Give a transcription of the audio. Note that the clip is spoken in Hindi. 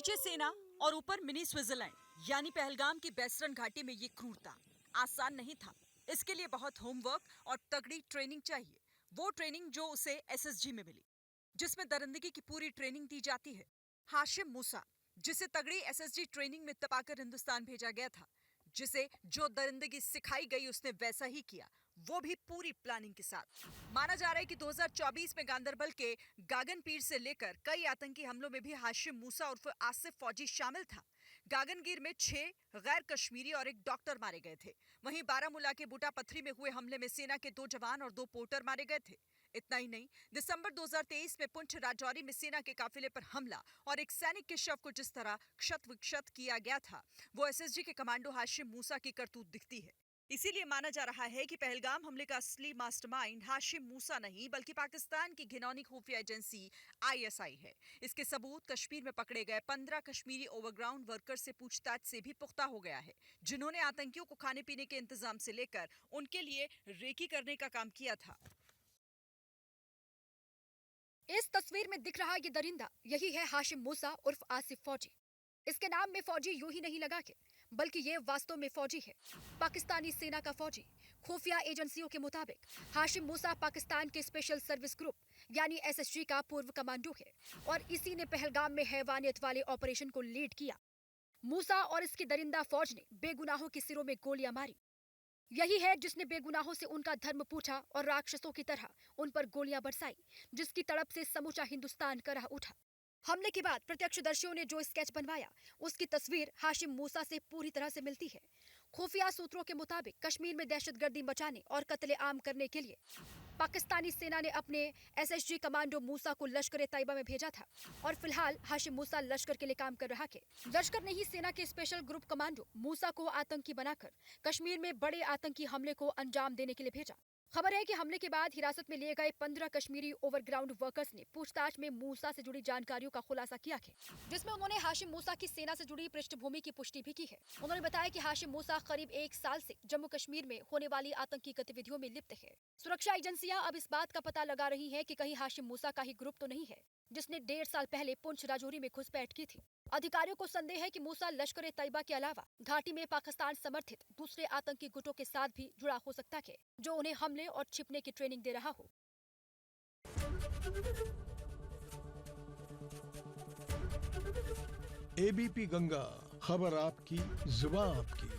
नीचे सेना और ऊपर मिनी स्विट्जरलैंड यानी पहलगाम की वेस्टर्न घाटी में ये क्रूरता आसान नहीं था। इसके लिए बहुत होमवर्क और तगड़ी ट्रेनिंग चाहिए। वो ट्रेनिंग जो उसे एसएसजी में मिली, जिसमें दरिंदगी की पूरी ट्रेनिंग दी जाती है। हाशिम मूसा, जिसे तगड़ी एसएसजी ट्रेनिंग में तपाकर हिंदुस्तान भेजा गया था, जिसे जो दरिंदगी सिखाई गई उसने वैसा ही किया, वो भी पूरी प्लानिंग के साथ। माना जा रहा है कि 2024 में गांदरबल के गागनपीर से लेकर कई आतंकी हमलों में भी हाशिम मूसा उर्फ आसिफ फौजी शामिल था। गागनगीर में 6 गैर कश्मीरी और एक डॉक्टर मारे गए थे। वहीं बारामूला के बूटा पथरी में हुए हमले में सेना के 2 जवान और 2 पोर्टर मारे गए थे। इतना ही नहीं, दिसंबर 2023 में पुंछ राजौरी में सेना के काफिले पर हमला और एक सैनिक के शव को जिस तरह क्षत विक्षत किया गया था, वो एसएसजी के कमांडो हाशिम मूसा की करतूत दिखती है। इसीलिए माना जा रहा है कि पहलगाम हमले का असली मास्टरमाइंड हाशिम मूसा नहीं बल्कि पाकिस्तान की घिनौनी खुफिया एजेंसी आईएसआई है। इसके सबूत कश्मीर में पकड़े गए 15 कश्मीरी ओवरग्राउंड वर्कर से पूछताछ से भी पुख्ता हो गया है, जिन्होंने आतंकियों को खाने पीने के इंतजाम से लेकर उनके लिए रेकी करने का काम किया था। इस तस्वीर में दिख रहा ये दरिंदा यही है हाशिम मूसा उर्फ आसिफ फौजी। इसके नाम में फौजी यूं ही नहीं लगा के, बल्कि ये वास्तव में फौजी है, पाकिस्तानी सेना का फौजी। खुफिया एजेंसियों के मुताबिक हाशिम मूसा पाकिस्तान के स्पेशल सर्विस ग्रुप यानी एसएसजी का पूर्व कमांडो है और इसी ने पहलगाम में हैवानियत वाले ऑपरेशन को लीड किया। मूसा और इसकी दरिंदा फौज ने बेगुनाहों के सिरों में गोलियां मारी। यही है जिसने बेगुनाहों से उनका धर्म पूछा और राक्षसों की तरह उन पर गोलियां बरसाई, जिसकी तड़प से समूचा हिंदुस्तान कराह उठा। हमले के बाद प्रत्यक्षदर्शियों ने जो स्केच बनवाया, उसकी तस्वीर हाशिम मूसा से पूरी तरह से मिलती है। खुफिया सूत्रों के मुताबिक कश्मीर में दहशतगर्दी मचाने और कत्ले-आम करने के लिए पाकिस्तानी सेना ने अपने एसएसजी कमांडो मूसा को लश्कर तैयबा में भेजा था और फिलहाल हाशिम मूसा लश्कर के लिए काम कर रहा है। लश्कर ने ही सेना के स्पेशल ग्रुप कमांडो मूसा को आतंकी बनाकर कश्मीर में बड़े आतंकी हमले को अंजाम देने के लिए भेजा। खबर है कि हमले के बाद हिरासत में लिए गए 15 कश्मीरी ओवरग्राउंड वर्कर्स ने पूछताछ में मूसा से जुड़ी जानकारियों का खुलासा किया है, जिसमें उन्होंने हाशिम मूसा की सेना से जुड़ी पृष्ठभूमि की पुष्टि भी की है। उन्होंने बताया कि हाशिम मूसा करीब 1 साल से जम्मू कश्मीर में होने वाली आतंकी गतिविधियों में लिप्त है। सुरक्षा एजेंसियां अब इस बात का पता लगा रही है कि कहीं हाशिम मूसा का ही ग्रुप तो नहीं है, जिसने 1.5 साल पहले पुंछ राजौरी में घुसपैठ की थी। अधिकारियों को संदेह है कि मूसा लश्कर तैयबा के अलावा घाटी में पाकिस्तान समर्थित दूसरे आतंकी गुटों के साथ भी जुड़ा हो सकता है, जो उन्हें हमले और छिपने की ट्रेनिंग दे रहा हो। एबीपी गंगा, खबर आपकी, जुबान आपकी।